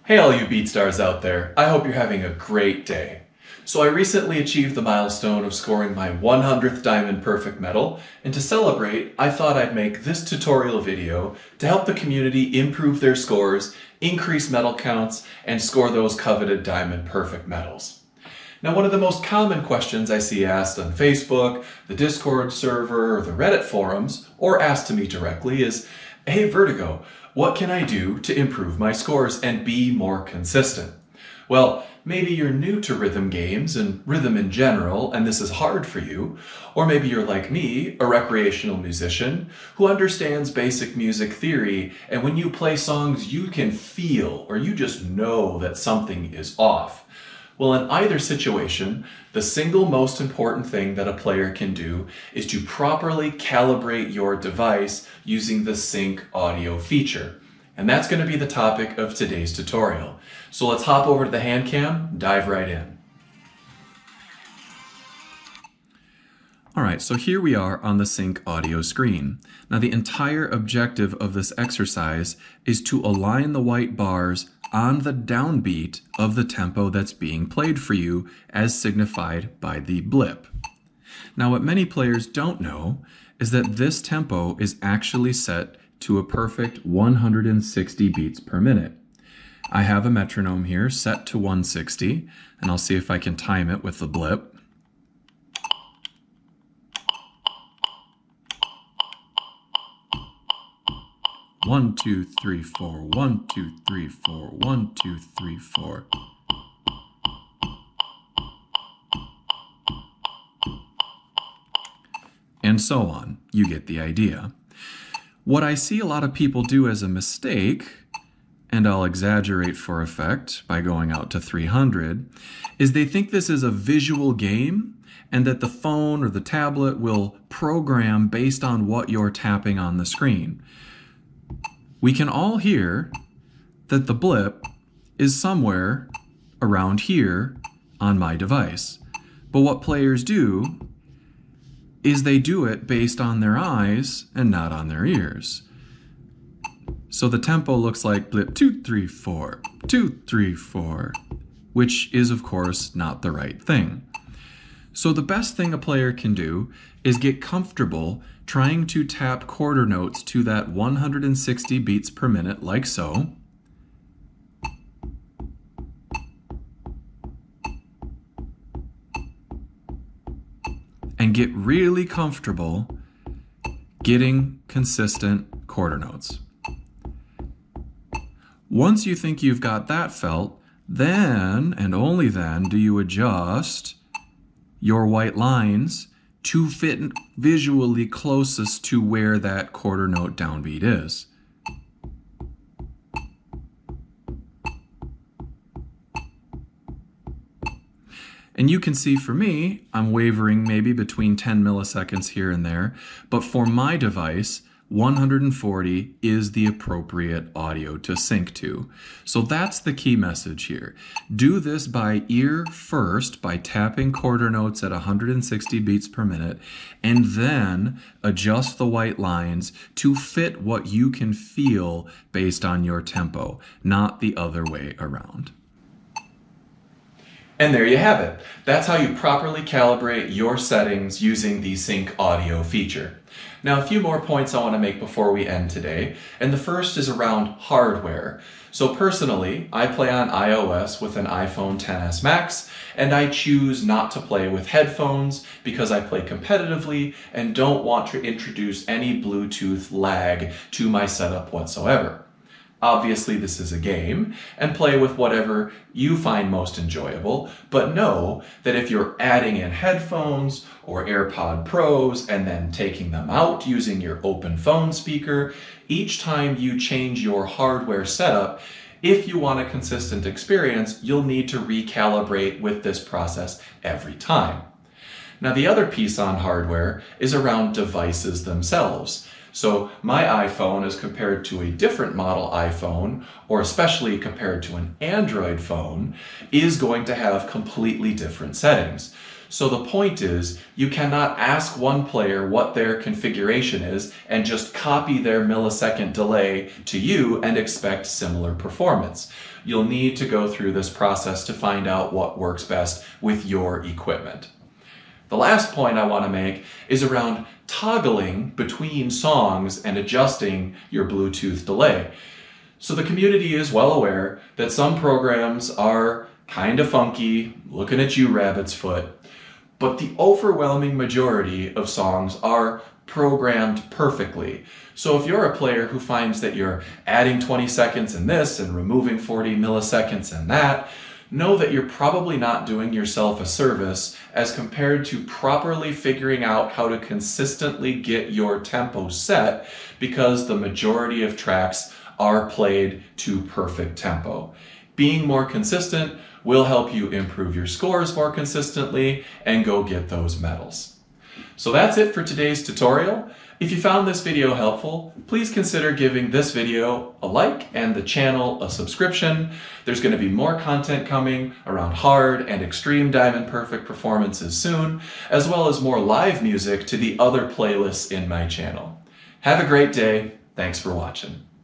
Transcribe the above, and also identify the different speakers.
Speaker 1: Hey all you Beatstars out there, I hope you're having a great day. So I recently achieved the milestone of scoring my 100th Diamond Perfect medal, and to celebrate, I thought I'd make this tutorial video to help the community improve their scores, increase medal counts, and score those coveted Diamond Perfect medals. Now, one of the most common questions I see asked on Facebook, the Discord server, or the Reddit forums, or asked to me directly is, "Hey Vertigo, what can I do to improve my scores and be more consistent?" Well, maybe you're new to rhythm games and rhythm in general, and this is hard for you. Or maybe you're like me, a recreational musician who understands basic music theory, and when you play songs, you can feel or you just know that something is off. Well, in either situation, the single most important thing that a player can do is to properly calibrate your device using the sync audio feature. And that's going to be the topic of today's tutorial. So let's hop over to the hand cam and dive right in. All right, so here we are on the sync audio screen. Now the entire objective of this exercise is to align the white bars on the downbeat of the tempo that's being played for you as signified by the blip. Now what many players don't know is that this tempo is actually set to a perfect 160 beats per minute. I have a metronome here set to 160, and I'll see if I can time it with the blip. One, two, three, four, 1, 2, 3, 4, 1, 2, 3, 4. And so on. You get the idea. What I see a lot of people do as a mistake, and I'll exaggerate for effect by going out to 300, is they think this is a visual game and that the phone or the tablet will program based on what you're tapping on the screen. We can all hear that the blip is somewhere around here on my device. But what players do is they do it based on their eyes and not on their ears. So the tempo looks like blip 2, 3, 4, 2, 3, 4, which is of course not the right thing. So the best thing a player can do is get comfortable trying to tap quarter notes to that 160 beats per minute like so. And get really comfortable getting consistent quarter notes. Once you think you've got that felt, then and only then do you adjust your white lines to fit visually closest to where that quarter note downbeat is. And you can see for me, I'm wavering maybe between 10 milliseconds here and there, but for my device, 140 is the appropriate audio to sync to. So that's the key message here. Do this by ear first by tapping quarter notes at 160 beats per minute, and then adjust the white lines to fit what you can feel based on your tempo, not the other way around. And there you have it. That's how you properly calibrate your settings using the sync audio feature. Now, a few more points I want to make before we end today, and the first is around hardware. So personally, I play on iOS with an iPhone XS Max, and I choose not to play with headphones because I play competitively and don't want to introduce any Bluetooth lag to my setup whatsoever. Obviously, this is a game, and play with whatever you find most enjoyable, but know that if you're adding in headphones or AirPod Pros and then taking them out using your open phone speaker, each time you change your hardware setup, if you want a consistent experience, you'll need to recalibrate with this process every time. Now, the other piece on hardware is around devices themselves. So my iPhone as compared to a different model iPhone, or especially compared to an Android phone, is going to have completely different settings. So the point is, you cannot ask one player what their configuration is and just copy their millisecond delay to you and expect similar performance. You'll need to go through this process to find out what works best with your equipment. The last point I want to make is around toggling between songs and adjusting your Bluetooth delay. So the community is well aware that some programs are kind of funky, looking at you, rabbit's foot, but the overwhelming majority of songs are programmed perfectly. So if you're a player who finds that you're adding 20 seconds in this and removing 40 milliseconds in that, know that you're probably not doing yourself a service as compared to properly figuring out how to consistently get your tempo set, because the majority of tracks are played to perfect tempo. Being more consistent will help you improve your scores more consistently and go get those medals. So that's it for today's tutorial. If you found this video helpful, please consider giving this video a like and the channel a subscription. There's going to be more content coming around hard and extreme Diamond Perfect performances soon, as well as more live music to the other playlists in my channel. Have a great day. Thanks for watching.